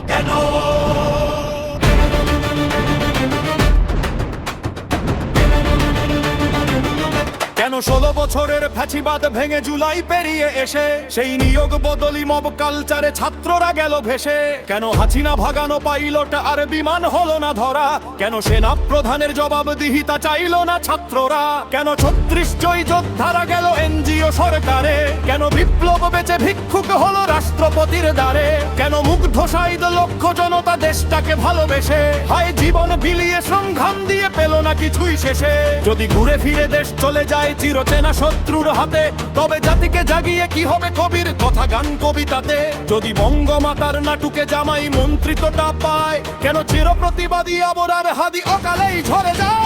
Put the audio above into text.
কেন? কেন 16 বছরের ফ্যাসিবাদ ভেঙে জুলাই পেরিয়ে এসে সেই নিয়োগ বদলি মব কালচারে ছাত্ররা গেল ভেসে? কেন হাসিনা ভাগানো পাইলট আর বিমান হলো না ধরা? কেন সেনা প্রধানের জবাবদিহিতা চাইলো না ছাত্ররা? কেন 36 জয়ী যোদ্ধারা গেল এনজিও সরকারে? কেন বিপ্লব বেঁচে ভিক্ষুক হলো রাষ্ট্রপতির দ্বারে? কেন মুগ্ধ সাইদ লক্ষ জনতা দেশটাকে ভালোবেসে হায় জীবন বিলিয়ে সংগ্রাম দিয়ে পেল না কিছুই শেষে? যদি ঘুরে ফিরে দেশ চলে যায় চিরচেনা শত্রুর হাতে, তবে জাতিকে জাগিয়ে কি হবে কবির কথা গান কবিতাতে? যদি বঙ্গমাতার নাটুকে জামাই মন্ত্রিত্বটা পায়, কেন চির প্রতিবাদী আবরার হাদি অকালেই ঝরে যায়?